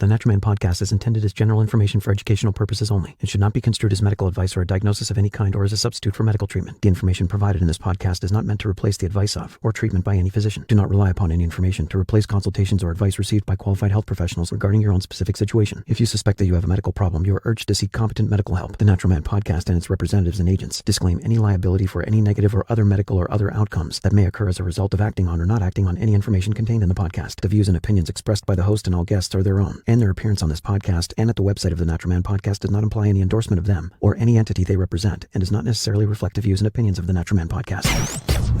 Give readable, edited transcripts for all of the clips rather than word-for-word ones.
The Natural Man podcast is intended as general information for educational purposes only. It should not be construed as medical advice or a diagnosis of any kind or as a substitute for medical treatment. The information provided in this podcast is not meant to replace the advice of or treatment by any physician. Do not rely upon any information to replace consultations or advice received by qualified health professionals regarding your own specific situation. If you suspect that you have a medical problem, you are urged to seek competent medical help. The Natural Man podcast and its representatives and agents disclaim any liability for any negative or other medical or other outcomes that may occur as a result of acting on or not acting on any information contained in the podcast. The views and opinions expressed by the host and all guests are their own, and their appearance on this podcast and at the website of the Natural Man podcast does not imply any endorsement of them or any entity they represent and does not necessarily reflect the views and opinions of the Natural Man podcast.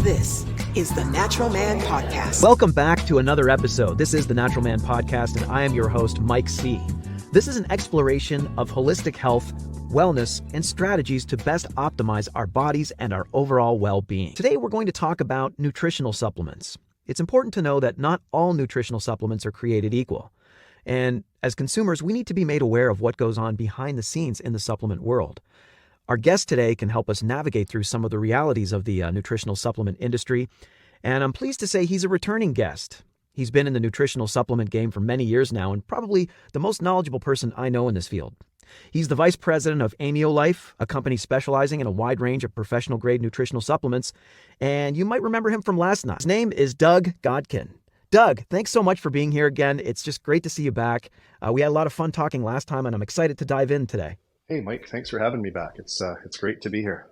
This is the Natural Man podcast. Welcome back to another episode. This is the Natural Man podcast, and I am your host, Mike C. This is an exploration of holistic health, wellness, and strategies to best optimize our bodies and our overall well-being. Today, we're going to talk about nutritional supplements. It's important to know that not all nutritional supplements are created equal. And as consumers, we need to be made aware of what goes on behind the scenes in the supplement world. Our guest today can help us navigate through some of the realities of the nutritional supplement industry. And I'm pleased to say he's a returning guest. He's been in the nutritional supplement game for many years now and probably the most knowledgeable person I know in this field. He's the vice president of Ameo Life, a company specializing in a wide range of professional-grade nutritional supplements. And you might remember him from last night. His name is Doug Godkin. Doug, thanks so much for being here again. It's just great to see you back. We had a lot of fun talking last time, and I'm excited to dive in today. Hey, Mike, thanks for having me back. It's great to be here.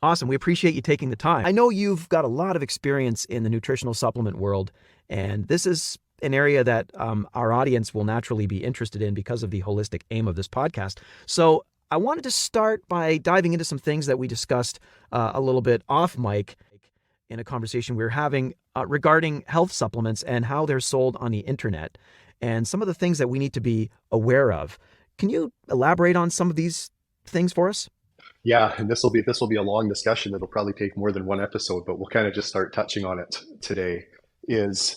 Awesome. We appreciate you taking the time. I know you've got a lot of experience in the nutritional supplement world, and this is an area that our audience will naturally be interested in because of the holistic aim of this podcast. So I wanted to start by diving into some things that we discussed a little bit off mic in a conversation we were having regarding health supplements and how they're sold on the internet and some of the things that we need to be aware of. Can you elaborate on some of these things for us? Yeah, and this will be a long discussion that'll probably take more than one episode, but we'll kind of just start touching on it today.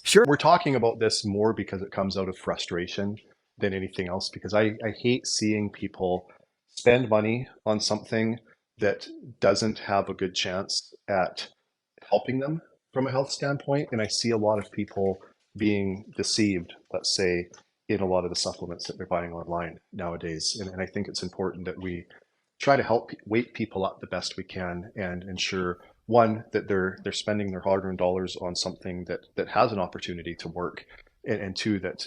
Sure. We're talking about this more because it comes out of frustration than anything else, because I hate seeing people spend money on something that doesn't have a good chance at helping them from a health standpoint. And I see a lot of people being deceived, let's say, in a lot of the supplements that they're buying online nowadays. And I think it's important that we try to help wake people up the best we can and ensure, one, that they're spending their hard-earned dollars on something that has an opportunity to work, and two, that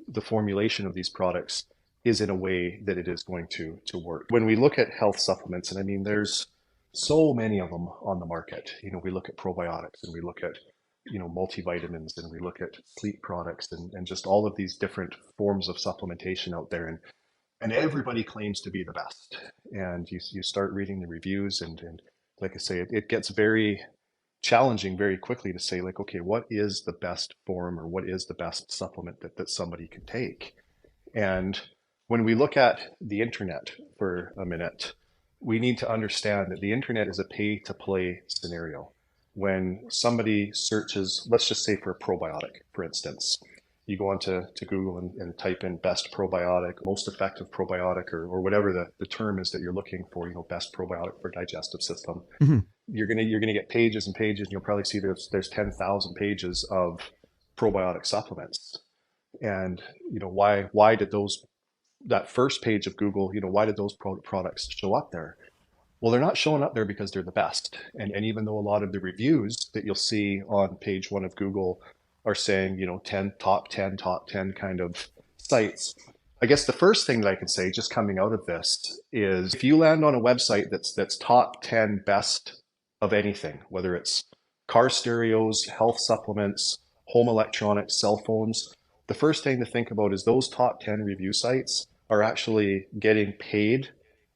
the formulation of these products is in a way that it is going to work. When we look at health supplements, and I mean, there's so many of them on the market. We look at probiotics, and we look at multivitamins, and we look at sleep products, and just all of these different forms of supplementation out there, and everybody claims to be the best. And you start reading the reviews, and like I say, it gets very challenging very quickly to say, like, okay, what is the best form, or what is the best supplement that somebody can take? And when we look at the internet for a minute, we need to understand that the internet is a pay-to-play scenario. When somebody searches, let's just say for a probiotic, for instance, you go onto Google and type in best probiotic, most effective probiotic, or whatever the term is that you're looking for, best probiotic for digestive system. Mm-hmm. You're gonna get pages and pages, and you'll probably see there's 10,000 pages of probiotic supplements. And why did that first page of Google, why did those products show up there? Well, they're not showing up there because they're the best. And even though a lot of the reviews that you'll see on page one of Google are saying, 10 top 10 kind of sites, I guess the first thing that I can say just coming out of this is, if you land on a website that's top 10 best of anything, whether it's car stereos, health supplements, home electronics, cell phones, the first thing to think about is those top 10 review sites are actually getting paid,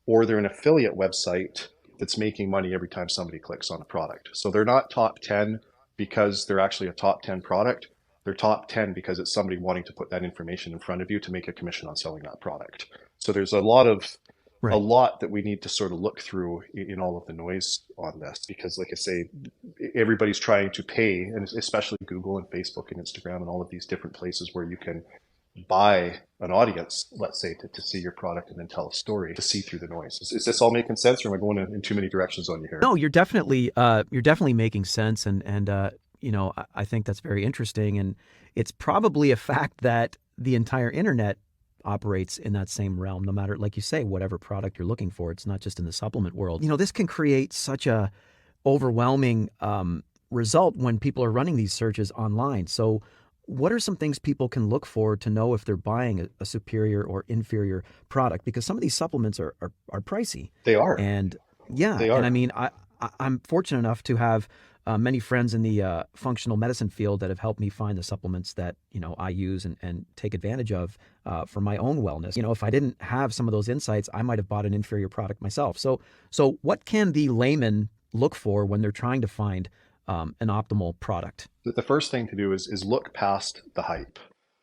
or they're an affiliate website that's making money every time somebody clicks on a product. So they're not top 10 because they're actually a top 10 product. They're top 10 because it's somebody wanting to put that information in front of you to make a commission on selling that product. So there's a lot that we need to sort of look through in all of the noise on this, because like I say, everybody's trying to pay, and especially Google and Facebook and Instagram and all of these different places where you can buy an audience, let's say, to see your product and then tell a story, to see through the noise. Is this all making sense, or am I going in too many directions on you here? No, you're definitely making sense, and I think that's very interesting. And it's probably a fact that the entire internet operates in that same realm, no matter, like you say, whatever product you're looking for. It's not just in the supplement world. This can create such a overwhelming result when people are running these searches online. So what are some things people can look for to know if they're buying a superior or inferior product? Because some of these supplements are pricey. They are. And yeah, They and I are. mean, I'm fortunate enough to have many friends in the functional medicine field that have helped me find the supplements that I use and take advantage of for my own wellness. If I didn't have some of those insights, I might have bought an inferior product myself. So what can the layman look for when they're trying to find an optimal product? The first thing to do is look past the hype,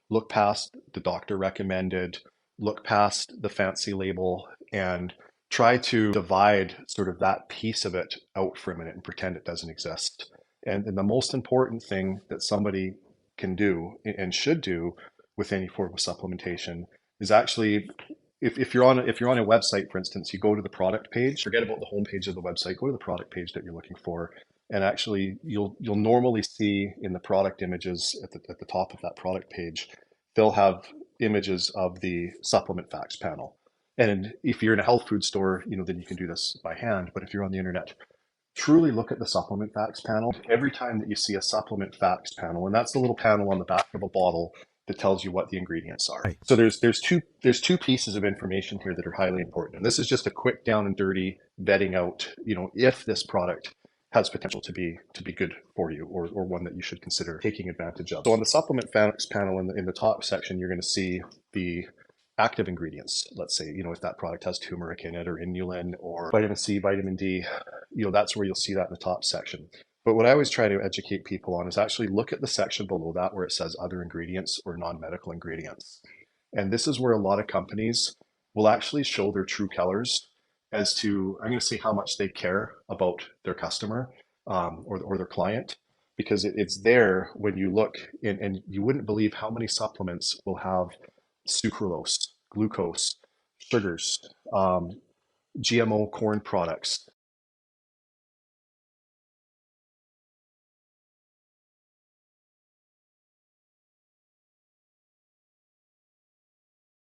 look past the doctor recommended, look past the fancy label, and try to divide sort of that piece of it out for a minute and pretend it doesn't exist. And the most important thing that somebody can do and should do with any form of supplementation is actually, if you're on a website, for instance, you go to the product page, forget about the homepage of the website, go to the product page that you're looking for, and actually you'll normally see in the product images at the top of that product page, they'll have images of the supplement facts panel. And if you're in a health food store, then you can do this by hand. But if you're on the internet, truly look at the supplement facts panel. Every time that you see a supplement facts panel, and that's the little panel on the back of a bottle that tells you what the ingredients are. Right. So there's two pieces of information here that are highly important. And this is just a quick down and dirty vetting out, if this product has potential to be good for you, or one that you should consider taking advantage of. So on the supplement facts panel in the top section, you're going to see the active ingredients. Let's say, if that product has turmeric in it, or inulin, or vitamin C, vitamin D, that's where you'll see that in the top section. But what I always try to educate people on is actually look at the section below that where it says other ingredients or non-medical ingredients. And this is where a lot of companies will actually show their true colors as to, I'm going to say, how much they care about their customer, or their client, because it's there when you look in, and you wouldn't believe how many supplements will have sucralose, glucose, sugars, GMO corn products,